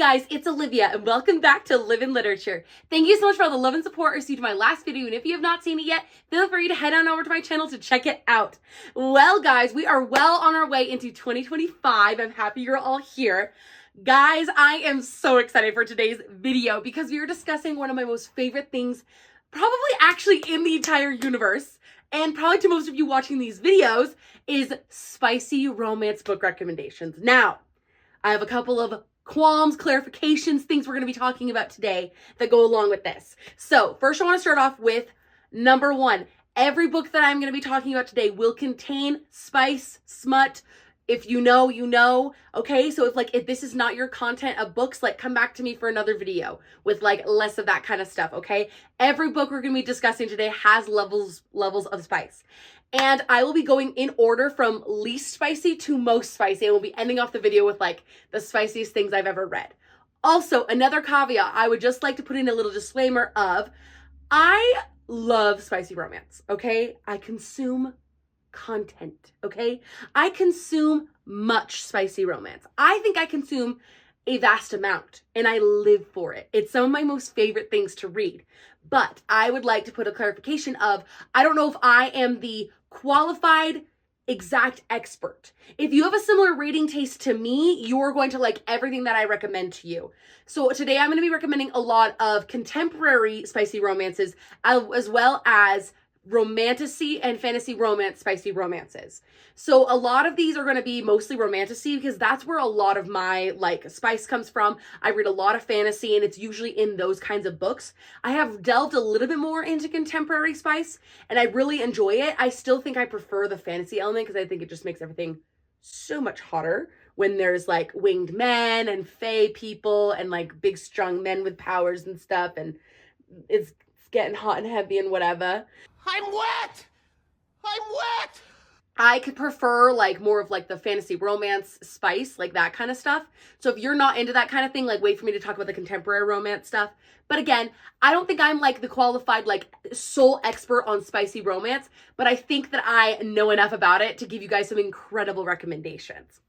guys, it's Olivia and welcome back to Live in Literature. Thank you so much for all the love and support received in my last video, and if you have not seen it yet, feel free to head on over to my channel to check it out. Well guys, we are well on our way into 2025. I'm happy you're all here. Guys, I am so excited for today's video because we are discussing one of my most favorite things, probably actually in the entire universe, and probably to most of you watching these videos, is spicy romance book recommendations. Now, I have a couple of qualms, clarifications, things we're going to be talking about today that go along with this. So first I want to start off with number one. Every book that I'm going to be talking about today will contain spice, smut. If you know, you know. Okay, so if this is not your content of books, come back to me for another video with less of that kind of stuff, okay? Every book we're going to be discussing today has levels of spice. And I will be going in order from least spicy to most spicy. I will be ending off the video with the spiciest things I've ever read. Also, another caveat, I would just like to put in a little disclaimer of, I love spicy romance, okay? I consume content, okay? I consume much spicy romance. I think I consume a vast amount and I live for it. It's some of my most favorite things to read. But I would like to put a clarification of, I don't know if I am the qualified exact expert. If you have a similar reading taste to me, you're going to like everything that I recommend to you. So today I'm going to be recommending a lot of contemporary spicy romances as well as romantasy and fantasy romance spicy romances. So a lot of these are going to be mostly romantasy because that's where a lot of my spice comes from. I read a lot of fantasy and it's usually in those kinds of books. I have delved a little bit more into contemporary spice and I really enjoy it. I still think I prefer the fantasy element because I think it just makes everything so much hotter when there's winged men and fae people and big strong men with powers and stuff, and it's getting hot and heavy and whatever. I'm wet! I'm wet! I could prefer more of the fantasy romance spice, that kind of stuff. So if you're not into that kind of thing, wait for me to talk about the contemporary romance stuff. But again, I don't think I'm the qualified sole expert on spicy romance, but I think that I know enough about it to give you guys some incredible recommendations.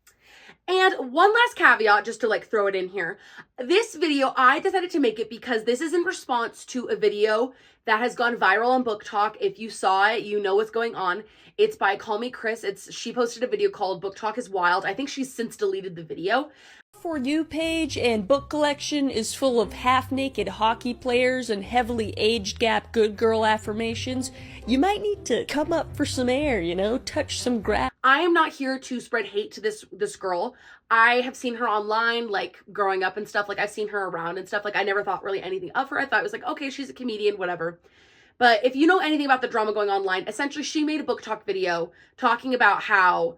And one last caveat, just to throw it in here. This video, I decided to make it because this is in response to a video that has gone viral on Book Talk. If you saw it, you know what's going on. It's by Call Me Chris. She posted a video called Book Talk is Wild. I think she's since deleted the video. For You page and book collection is full of half-naked hockey players and heavily age-gap good girl affirmations. You might need to come up for some air, touch some grass. I am not here to spread hate to this girl. I have seen her online, growing up and stuff. I've seen her around and stuff. I never thought really anything of her. I thought it was okay, she's a comedian, whatever. But if you know anything about the drama going online, essentially she made a Book Talk video talking about how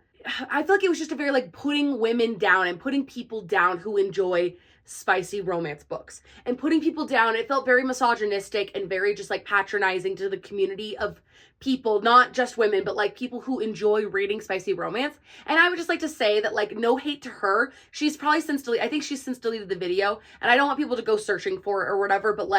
I feel it was just a very putting women down and putting people down who enjoy spicy romance books and putting people down. It felt very misogynistic and very just patronizing to the community of people, not just women, but people who enjoy reading spicy romance. And I would just like to say that no hate to her. She's probably since deleted, I think she's since deleted the video, and I don't want people to go searching for it or whatever, but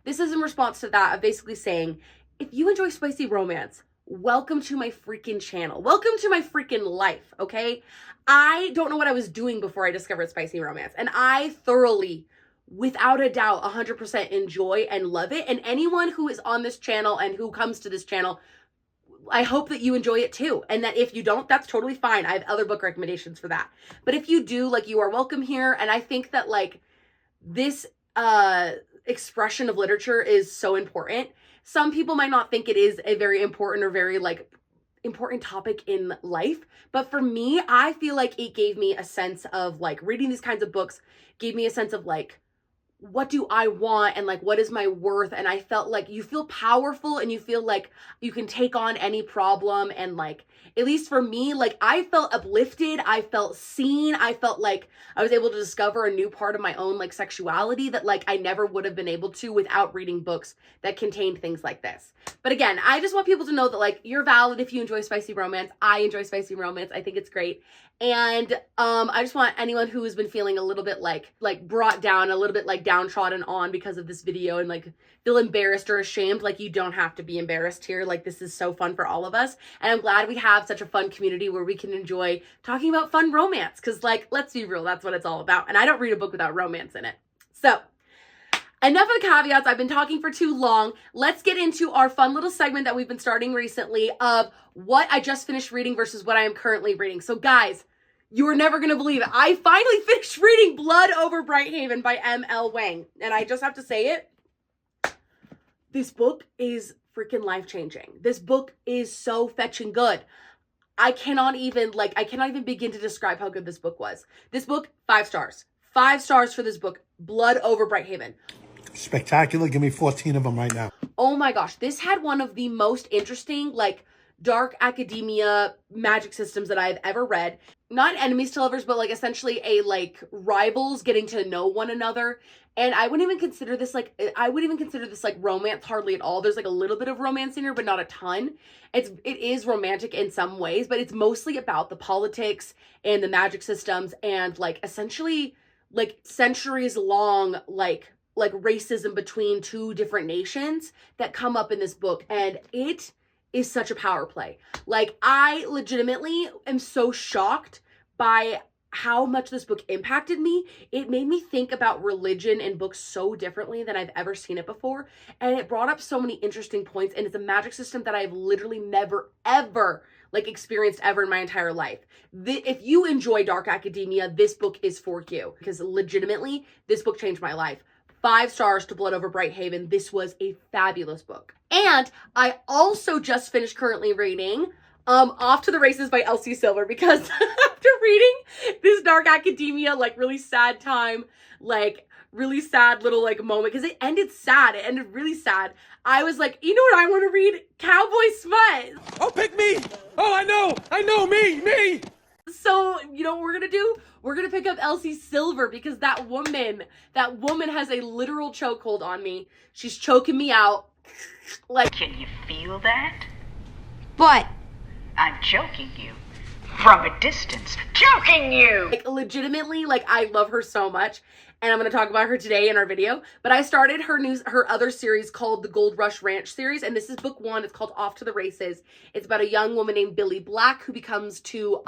this is in response to that of basically saying, if you enjoy spicy romance, welcome to my freaking channel. Welcome to my freaking life, okay? I don't know what I was doing before I discovered spicy romance, and I thoroughly, without a doubt, 100% enjoy and love it. And anyone who is on this channel and who comes to this channel, I hope that you enjoy it too. And that if you don't, that's totally fine. I have other book recommendations for that. But if you do, you are welcome here. And I think that this expression of literature is so important. Some people might not think it is a very important or very important topic in life, but for me, I feel it gave me a sense of reading these kinds of books gave me a sense of what do I want and what is my worth. And I felt you feel powerful and you feel you can take on any problem. And at least for me, I felt uplifted. I felt seen. I felt I was able to discover a new part of my own sexuality that I never would have been able to without reading books that contained things like this. But again, I just want people to know that you're valid if you enjoy spicy romance. I enjoy spicy romance. I think it's great. And I just want anyone who has been feeling a little bit brought down, a little bit downtrodden on because of this video and like feel embarrassed or ashamed, like you don't have to be embarrassed here. Like this is so fun for all of us. And I'm glad we have such a fun community where we can enjoy talking about fun romance. Cause like, let's be real, that's what it's all about. And I don't read a book without romance in it. So enough of the caveats. I've been talking for too long. Let's get into our fun little segment that we've been starting recently of what I just finished reading versus what I am currently reading. So guys, you are never going to believe it. I finally finished reading Blood Over Brighthaven by M.L. Wang. And I just have to say it. This book is freaking life-changing. This book is so fetching good. I cannot even begin to describe how good this book was. This book, 5 stars. 5 stars for this book, Blood Over Brighthaven. Spectacular. Give me 14 of them right now. Oh my gosh. This had one of the most interesting, like, dark academia magic systems that I've ever read. Not enemies to lovers, but like essentially a like rivals getting to know one another. And I wouldn't even consider this like romance hardly at all. There's like a little bit of romance in here, but not a ton. It is romantic in some ways, but it's mostly about the politics and the magic systems and like essentially like centuries long like racism between 2 different nations that come up in this book. And it is such a power play. Like, I legitimately am so shocked by how much this book impacted me. It made me think about religion and books so differently than I've ever seen it before. And it brought up so many interesting points. And it's a magic system that I've literally never, ever like experienced ever in my entire life. If you enjoy dark academia, this book is for you because legitimately this book changed my life. 5 stars to Blood Over Brighthaven. This was a fabulous book. And I also just finished currently reading Off to the Races by Elsie Silver because after reading this dark academia, like really sad time, like really sad little like moment, because it ended sad. It ended really sad. I was like, you know what I want to read? Cowboy Smut. Oh, pick me! Oh, I know, me! So, you know what we're going to do? We're going to pick up Elsie Silver because that woman has a literal chokehold on me. She's choking me out. Like, Can you feel that? What? I'm choking you. From a distance. Choking you! like legitimately, like I love her so much. And I'm going to talk about her today in our video. But I started her other series called the Gold Rush Ranch series. And this is book 1. It's called Off to the Races. It's about a young woman named Billy Black who becomes to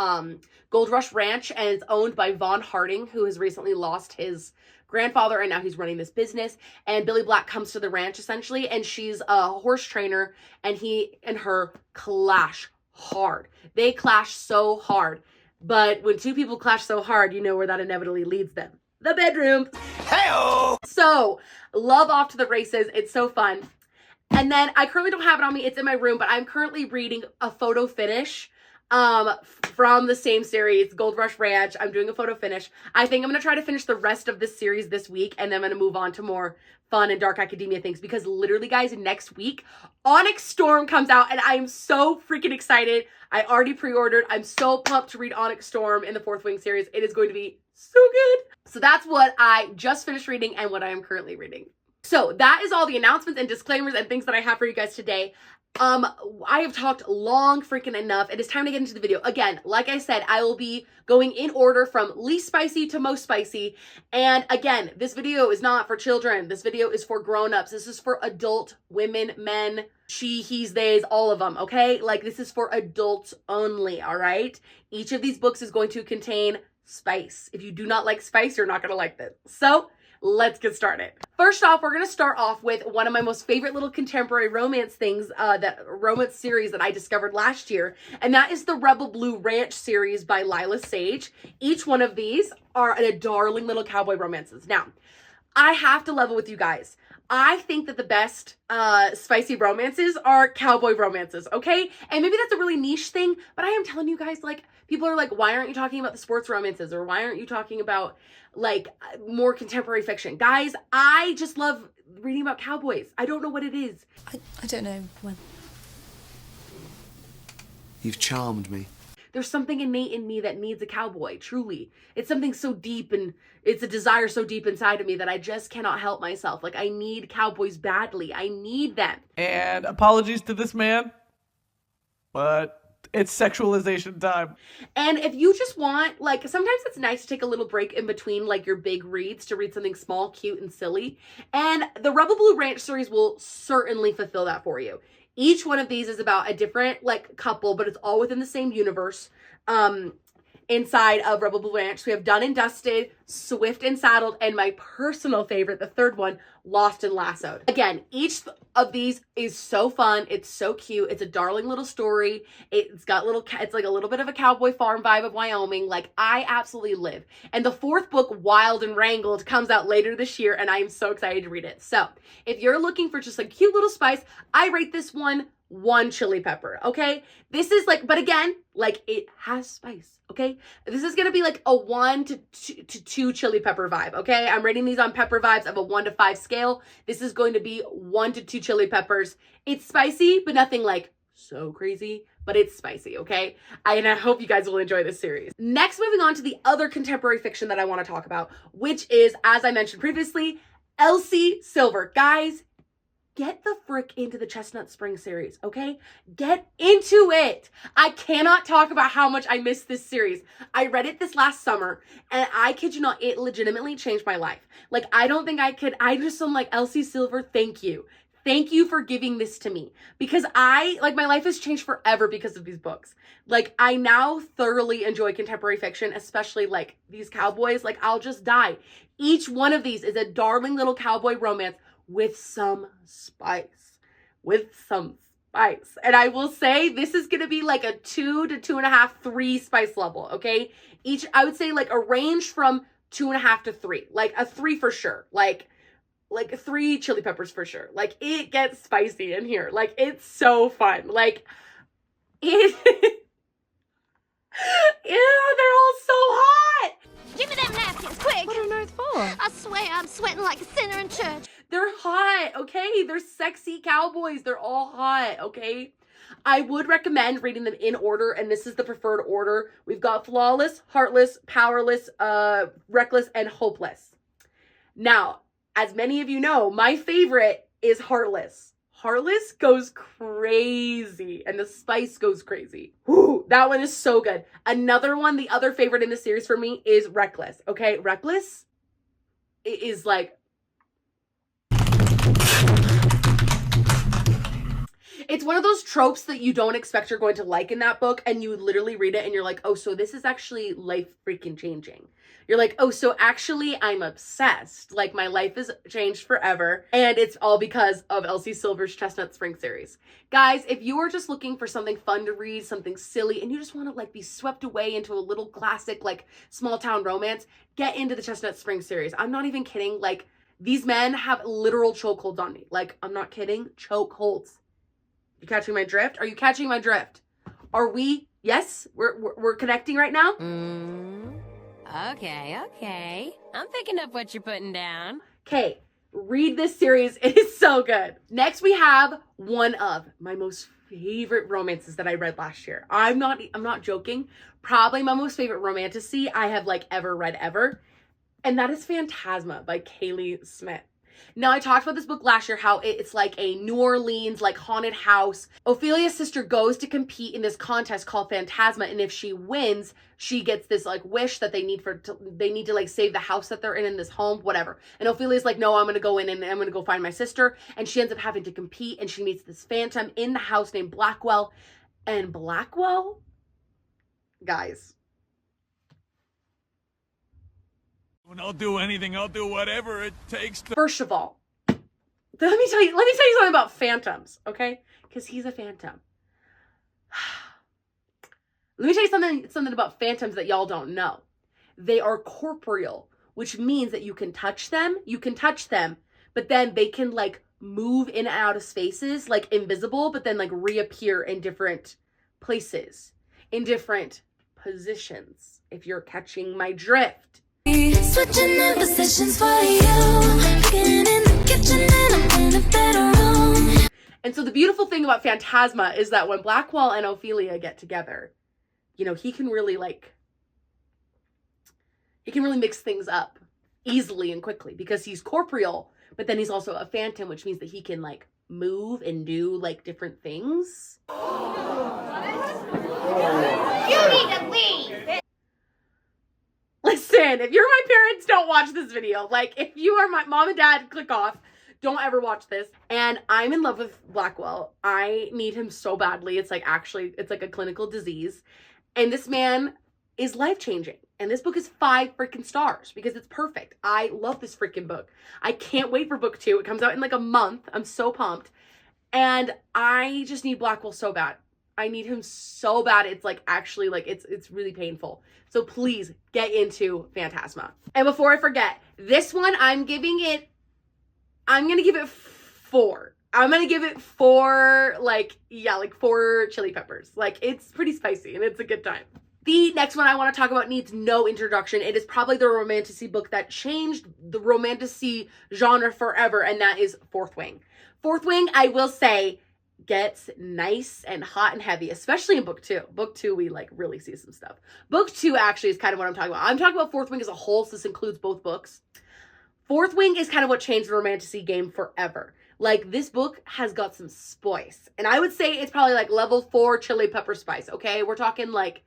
Gold Rush Ranch. And it's owned by Vaughn Harding, who has recently lost his grandfather. And now he's running this business. And Billy Black comes to the ranch essentially. And she's a horse trainer. And he and her clash hard. They clash so hard. But when 2 people clash so hard, you know where that inevitably leads them. The bedroom. Hey-oh! So, love Off to the Races. It's so fun. And then I currently don't have it on me. It's in my room, but I'm currently reading a photo finish from the same series, Gold Rush Ranch. I'm doing a photo finish. I think I'm going to try to finish the rest of this series this week, and then I'm going to move on to more fun and dark academia things because literally, guys, next week, Onyx Storm comes out, and I'm so freaking excited. I already pre-ordered. I'm so pumped to read Onyx Storm in the 4th Wing series. It is going to be so good. So that's what I just finished reading and what I am currently reading. So that is all the announcements and disclaimers and things that I have for you guys today. I have talked long freaking enough. It is time to get into the video. Again, like I said, I will be going in order from least spicy to most spicy. And again, this video is not for children. This video is for grown-ups. This is for adult women, men, she, he's, theys, all of them, okay? Like, this is for adults only, all right? Each of these books is going to contain spice. If you do not like spice, you're not going to like this. So, let's get started. First off, we're going to start off with one of my most favorite little contemporary romance things, that romance series that I discovered last year, and that is the Rebel Blue Ranch series by Lila Sage. Each one of these are a darling little cowboy romances. Now, I have to level with you guys. I think that the best spicy romances are cowboy romances, okay? And maybe that's a really niche thing, but I am telling you guys, like, people are like, why aren't you talking about the sports romances? Or why aren't you talking about, like, more contemporary fiction? Guys, I just love reading about cowboys. I don't know what it is. I don't know when. You've charmed me. There's something innate in me that needs a cowboy, truly. It's something so deep and it's a desire so deep inside of me that I just cannot help myself. Like, I need cowboys badly. I need them. And apologies to this man, but It's sexualization time. And if you just want, like, sometimes it's nice to take a little break in between, like, your big reads to read something small, cute, and silly. And the Rebel Blue Ranch series will certainly fulfill that for you. Each one of these is about a different, like, couple, but it's all within the same universe. Inside of Rebel Blue Ranch, we have Done and Dusted, Swift and Saddled, and my personal favorite, the third one, Lost and Lassoed. Again, each of these is so fun. It's so cute. It's a darling little story. It's got it's like a little bit of a cowboy farm vibe of Wyoming. Like, I absolutely live. And the fourth book, Wild and Wrangled, comes out later this year, and I am so excited to read it. So if you're looking for just a cute little spice, I rate this one chili pepper, okay? This is like, but again, like, it has spice, okay? This is gonna be like a 1 to 2 chili pepper vibe, okay? I'm rating these on pepper vibes of a 1 to 5 scale. This is going to be 1 to 2 chili peppers. It's spicy, but nothing like so crazy, but it's spicy, okay? And I hope you guys will enjoy this series. Next, moving on to the other contemporary fiction that I want to talk about, which is, as I mentioned previously, Elsie Silver. Guys, get the frick into the Chestnut Spring series, okay? Get into it. I cannot talk about how much I miss this series. I read it this last summer, and I kid you not, it legitimately changed my life. Like, I don't think I could, I just am like, Elsie Silver, thank you. Thank you for giving this to me. Because my life has changed forever because of these books. Like, I now thoroughly enjoy contemporary fiction, especially, like, these cowboys. Like, I'll just die. Each one of these is a darling little cowboy romance with some spice. And I will say this is going to be like a 2 to 2.5, 3 spice level, okay? Each, I would say, like, a range from 2.5 to 3. Like, a 3 for sure. Like 3 chili peppers for sure. Like, it gets spicy in here. Like, it's so fun. Like, it... Ew, they're all so hot! Give me them napkins, quick! What on earth for? I swear I'm sweating like a sinner in church. They're hot, okay? They're sexy cowboys. They're all hot, okay? I would recommend reading them in order, and this is the preferred order. We've got Flawless, Heartless, Powerless, Reckless, and Hopeless. Now, as many of you know, my favorite is Heartless. Heartless goes crazy, and the spice goes crazy. Whew, that one is so good. Another one, the other favorite in the series for me, is Reckless, okay? Reckless is like... It's one of those tropes that you don't expect you're going to like in that book, and you literally read it and you're like, oh, so this is actually life freaking changing. You're like, oh, so actually I'm obsessed. Like, my life has changed forever, and it's all because of Elsie Silver's Chestnut Spring series. Guys, if you are just looking for something fun to read, something silly, and you just want to, like, be swept away into a little classic, like, small town romance, get into the Chestnut Spring series. I'm not even kidding. Like, these men have literal chokeholds on me. Like, I'm not kidding. Chokeholds. You catching my drift? Are you catching my drift? Are we? Yes? We're connecting right now? Okay. I'm picking up what you're putting down. Okay, read this series. It is so good. Next, we have one of my most favorite romances that I read last year. I'm not joking. Probably my most favorite romantasy I have, like, ever read ever. And that is Phantasma by Kaylee Smith. Now, I talked about this book last year, how it's like a New Orleans, like, haunted house. Ophelia's sister goes to compete in this contest called Phantasma, and if she wins, she gets this, like, wish that they need to, like, save the house that they're in this home, whatever. And Ophelia's like, no, I'm gonna go in and I'm gonna go find my sister. And she ends up having to compete, and she meets this phantom in the house named Blackwell. And Blackwell, guys, And I'll do anything. I'll do whatever it takes to... First of all, let me tell you something about phantoms, okay? Because he's a phantom. Let me tell you something about phantoms that y'all don't know. They are corporeal, which means that you can touch them, but then they can, like, move in and out of spaces, like, invisible, but then, like, reappear in different places, in different positions, if you're catching my drift. Switching up positions for you. Getting in the kitchen and I'm in a better room. And so the beautiful thing about Phantasma is that when Blackwell and Ophelia get together, you know, he can really mix things up easily and quickly because he's corporeal, but then he's also a phantom, which means that he can, like, move and do, like, different things. listen, if you're my parents, don't watch this video. Like, if you are my mom and dad, click off. Don't ever watch this. And I'm in love with Blackwell. I need him so badly. It's like, actually, it's like a clinical disease. And this man is life-changing. And this book is 5 freaking stars because it's perfect. I love this freaking book. I can't wait for book 2. It comes out in like a month. I'm so pumped. And I just need Blackwell so bad. I need him so bad. It's like actually like it's really painful. So please get into Phantasma. And before I forget, this one I'm gonna give it 4. I'm gonna give it 4 4 chili peppers. Like, it's pretty spicy and it's a good time. The next one I want to talk about needs no introduction. It is probably the romantasy book that changed the romantasy genre forever, and that is Fourth Wing. Fourth Wing, I will say, gets nice and hot and heavy, especially in book 2. Book 2, we like really see some stuff. Book 2 actually is kind of what I'm talking about. I'm talking about Fourth Wing as a whole, so this includes both books. Fourth Wing is kind of what changed the romantasy game forever. Like, this book has got some spice, and I would say it's probably like level 4 chili pepper spice, okay? We're talking like,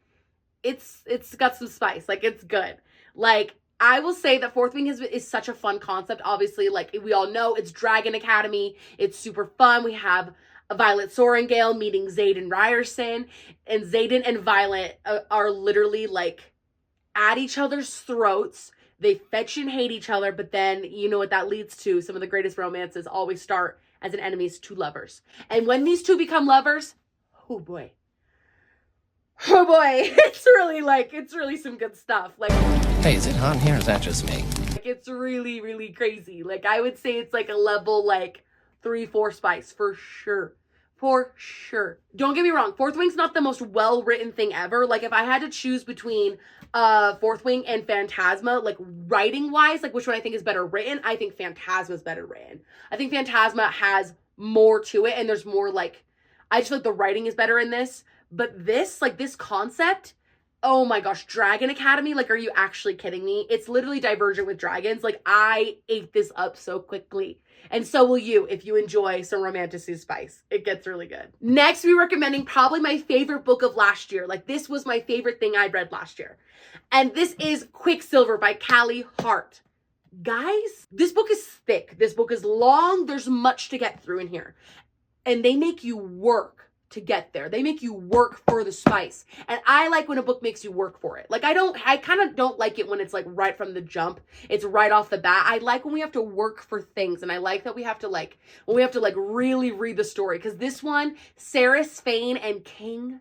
it's got some spice. Like, it's good. Like, I will say that Fourth Wing is such a fun concept. Obviously, like we all know, it's Dragon Academy. It's super fun. We have Violet Sorrengail meeting Xaden Ryerson, and Xaden and Violet are literally like at each other's throats. They fetch and hate each other, but then you know what that leads to. Some of the greatest romances always start as an enemies to lovers. And when these two become lovers, oh boy. Oh boy, it's really some good stuff. Like, hey, is it hot in here or is that just me? Like, it's really, really crazy. Like, I would say it's like a level like 3-4 spice for sure. For sure. Don't get me wrong, Fourth Wing's not the most well-written thing ever. Like, if I had to choose between Fourth Wing and Phantasma, like writing-wise, like which one I think is better written, I think Phantasma's better written. I think Phantasma has more to it, and there's more like, I just feel like the writing is better in this. But this, like this concept, oh my gosh, Dragon Academy, like, are you actually kidding me? It's literally Divergent with dragons. Like, I ate this up so quickly. And so will you if you enjoy some romantasy spice. It gets really good. Next, we're recommending probably my favorite book of last year. Like, this was my favorite thing I read last year. And this is Quicksilver by Callie Hart. Guys, this book is thick. This book is long. There's much to get through in here. And they make you work to get there. They make you work for the spice. And I like when a book makes you work for it. Like, I kind of don't like it when it's like right from the jump. It's right off the bat. I like when we have to work for things. And I like that we have to like, when we have to like really read the story. Because this one, Saris Fane and Kingfisher.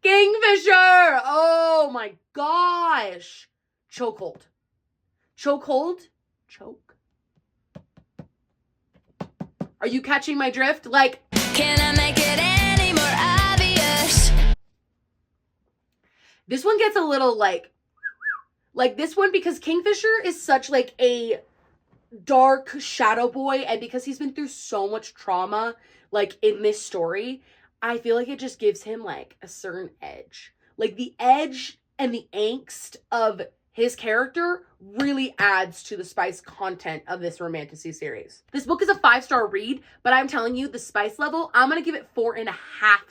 Oh my gosh. Chokehold. Chokehold? Choke. Are you catching my drift? Like, Can I make it any more obvious? this one gets a little like this one, because Kingfisher is such like a dark shadow boy, and because he's been through so much trauma, like in this story, I feel like it just gives him like a certain edge. Like, the edge and the angst of his character really adds to the spice content of this romantasy series. This book is a 5-star read, but I'm telling you, the spice level, I'm gonna give it 4.5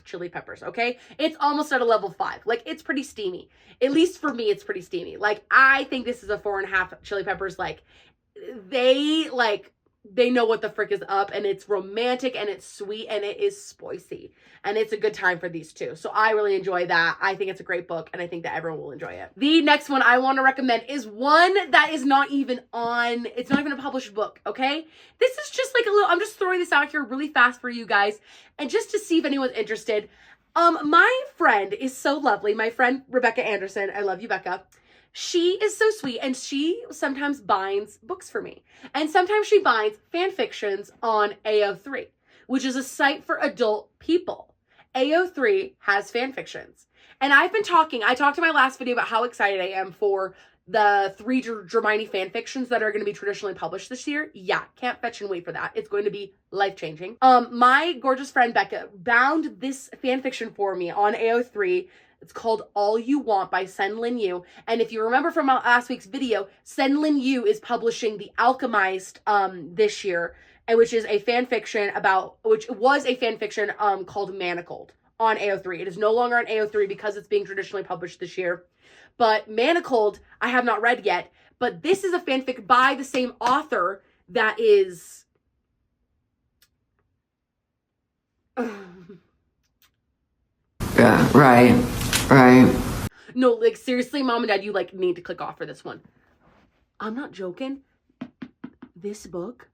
chili peppers, okay? It's almost at a level 5. Like, it's pretty steamy. At least for me, it's pretty steamy. Like, I think this is a 4.5 chili peppers. Like, they know what the frick is up, and it's romantic, and it's sweet, and it is spicy, and it's a good time for these two. So I really enjoy that. I think it's a great book, and I think that everyone will enjoy it. The next one I want to recommend is one that is not even on, it's not even a published book, okay? This is just like a little, I'm just throwing this out here really fast for you guys, and just to see if anyone's interested. My friend is so lovely. My friend, Rebecca Anderson. I love you, Becca. She is so sweet, and she sometimes binds books for me. And sometimes she binds fan fictions on AO3, which is a site for adult people. AO3 has fan fictions. And I talked in my last video about how excited I am for the 3 Hermione fan fictions that are going to be traditionally published this year. Yeah, can't fetch and wait for that. It's going to be life-changing. My gorgeous friend Becca bound this fan fiction for me on AO3. It's called All You Want by Sen Lin Yu. And if you remember from my last week's video, Sen Lin Yu is publishing The Alchemist this year, and which was a fan fiction called Manacled. on AO3. It is no longer on AO3 because it's being traditionally published this year. But Manacled, I have not read yet. But this is a fanfic by the same author that is... Yeah, right. No, like, seriously, Mom and Dad, you, like, need to click off for this one. I'm not joking. This book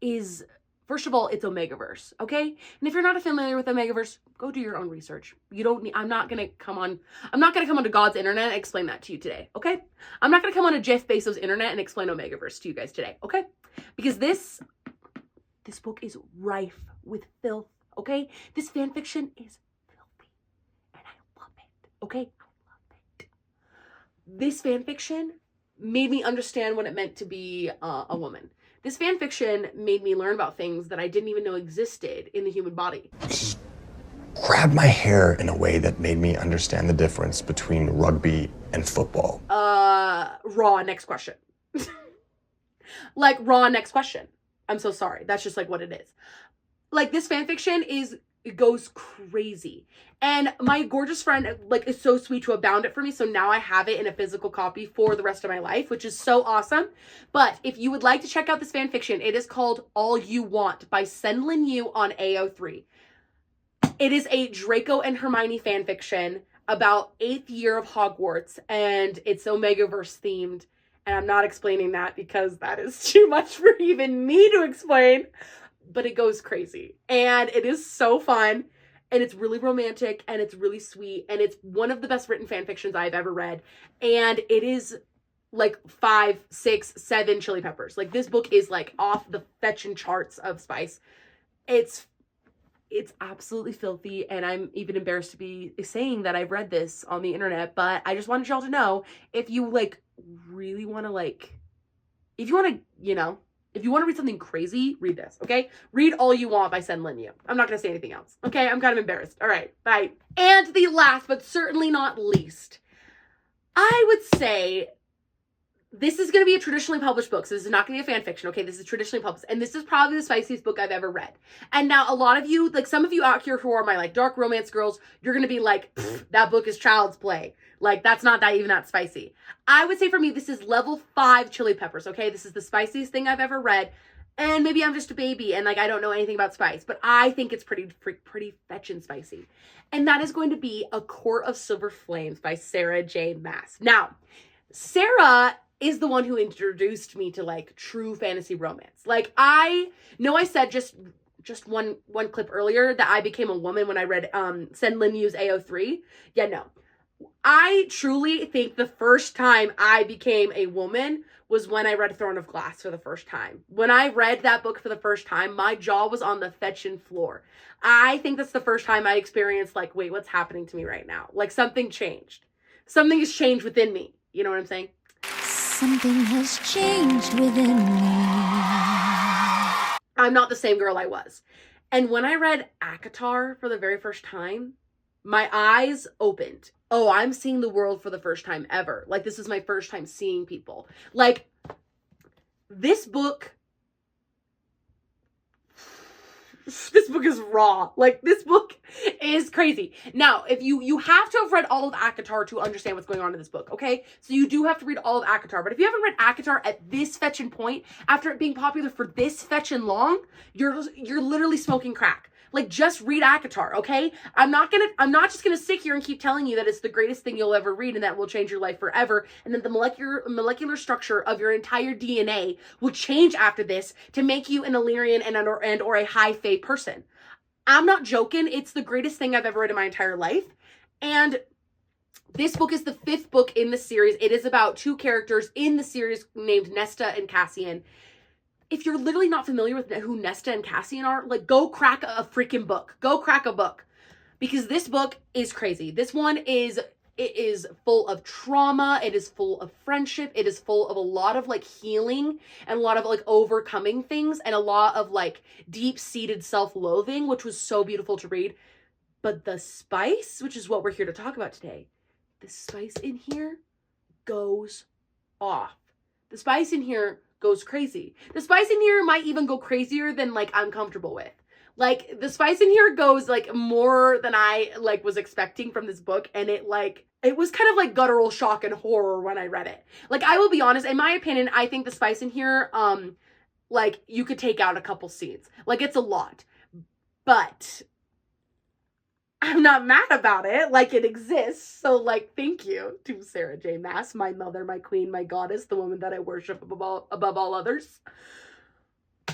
is, first of all, it's Omegaverse, okay? And if you're not familiar with Omegaverse, go do your own research. You don't need, I'm not gonna come onto God's internet and explain that to you today, okay? I'm not gonna come onto Jeff Bezos' internet and explain Omegaverse to you guys today, okay? Because this book is rife with filth, okay? This fanfiction is filthy, and I love it, okay? This fanfiction made me understand what it meant to be a woman. This fanfiction made me learn about things that I didn't even know existed in the human body. Grabbed my hair in a way that made me understand the difference between rugby and football. Raw, next question. Like, raw, next question. I'm so sorry. That's just, like, what it is. Like, this fanfiction it goes crazy. And my gorgeous friend, like, is so sweet to have bound it for me. So now I have it in a physical copy for the rest of my life, which is so awesome. But if you would like to check out this fanfiction, it is called All You Want by Senlin Yu on AO3. It is a Draco and Hermione fanfiction about 8th year of Hogwarts, and it's Omegaverse themed. And I'm not explaining that because that is too much for even me to explain. But it goes crazy. And it is so fun. And it's really romantic. And it's really sweet. And it's one of the best written fan fictions I've ever read. And it is like 5, 6, 7 Chili Peppers. Like, this book is like off the fetching charts of spice. It's absolutely filthy. And I'm even embarrassed to be saying that I've read this on the internet. But I just wanted y'all to know, if you like really want to like, if you want to, you know, if you want to read something crazy, read this, okay? Read All You Want by Senlin Yu. I'm not going to say anything else, okay? I'm kind of embarrassed. All right, bye. And the last, but certainly not least, I would say this is going to be a traditionally published book. So this is not going to be a fan fiction, okay? This is traditionally published. And this is probably the spiciest book I've ever read. And now a lot of you, like some of you out here who are my like dark romance girls, you're going to be like, that book is child's play. Like, that's not that even that spicy. I would say for me, this is level 5 Chili Peppers, okay? This is the spiciest thing I've ever read. And maybe I'm just a baby and like I don't know anything about spice, but I think it's pretty fetchin' spicy. And that is going to be A Court of Silver Flames by Sarah J. Maas. Now, Sarah is the one who introduced me to like true fantasy romance. Like, I know I said just one clip earlier that I became a woman when I read Senlin Yu's AO3. Yeah, no. I truly think the first time I became a woman was when I read Throne of Glass for the first time. When I read that book for the first time, my jaw was on the fetchin' floor. I think that's the first time I experienced like, wait, what's happening to me right now? Like, something changed. Something has changed within me. You know what I'm saying? Something has changed within me. I'm not the same girl I was. And when I read ACOTAR for the very first time, my eyes opened. Oh, I'm seeing the world for the first time ever. Like, this is my first time seeing people. Like, this book is raw. Like, this book is crazy. Now, if you have to have read all of ACOTAR to understand what's going on in this book, okay? So you do have to read all of ACOTAR. But if you haven't read ACOTAR at this fetchin' point, after it being popular for this fetchin' long, you're literally smoking crack. Like, just read ACOTAR, okay? I'm not just gonna sit here and keep telling you that it's the greatest thing you'll ever read and that will change your life forever, and that the molecular structure of your entire DNA will change after this to make you an Illyrian and or a high fae person. I'm not joking. It's the greatest thing I've ever read in my entire life. And this book is the 5th book in the series. It is about 2 characters in the series named Nesta and Cassian. If you're literally not familiar with who Nesta and Cassian are, like, go crack a freaking book. Go crack a book. Because this book is crazy. This one is full of trauma. It is full of friendship. It is full of a lot of, like, healing and a lot of, like, overcoming things and a lot of, like, deep-seated self-loathing, which was so beautiful to read. But the spice, which is what we're here to talk about today, the spice in here goes off. The spice in here goes crazy. The spice in here might even go crazier than like I'm comfortable with. Like, the spice in here goes, like, more than I, like, was expecting from this book, and it, like, it was kind of like guttural shock and horror when I read it. Like, I will be honest, in my opinion, I think the spice in here, like, you could take out a couple scenes. Like, it's a lot. But I'm not mad about it. Like, it exists. So, like, thank you to Sarah J. Maas, my mother, my queen, my goddess, the woman that I worship above all others.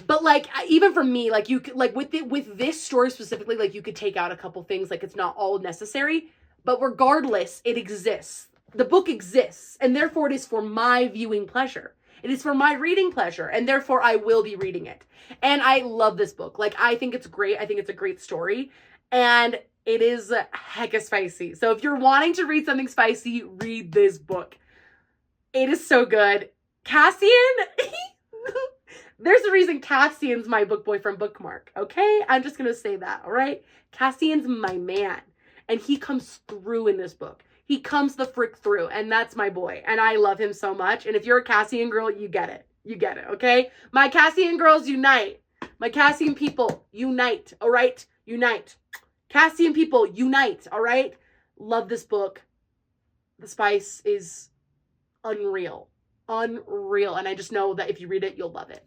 But, like, even for me, like, you could, like, with this story specifically, like, you could take out a couple things. Like, it's not all necessary. But regardless, it exists. The book exists. And therefore, it is for my viewing pleasure. It is for my reading pleasure. And therefore, I will be reading it. And I love this book. Like, I think it's great. I think it's a great story. And it is hecka spicy. So if you're wanting to read something spicy, read this book. It is so good. Cassian... There's a reason Cassian's my book boyfriend bookmark, okay? I'm just gonna say that, all right? Cassian's my man, and he comes through in this book. He comes the frick through, and that's my boy, and I love him so much. And if you're a Cassian girl, you get it. You get it, okay? My Cassian girls unite. My Cassian people unite, all right? Unite. Cassian people unite, all right? Love this book. The spice is unreal. Unreal. And I just know that if you read it, you'll love it.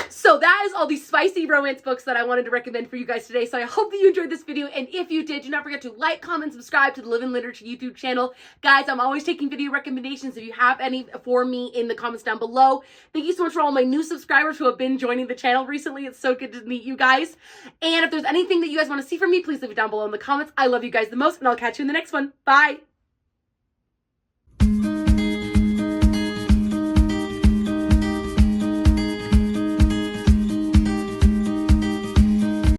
So that is all these spicy romance books that I wanted to recommend for you guys today. So I hope that you enjoyed this video. And if you did, do not forget to like, comment, subscribe to the Live in Literature YouTube channel. Guys, I'm always taking video recommendations. If you have any for me in the comments down below. Thank you so much for all my new subscribers who have been joining the channel recently. It's so good to meet you guys. And if there's anything that you guys want to see from me, please leave it down below in the comments. I love you guys the most, and I'll catch you in the next one. Bye.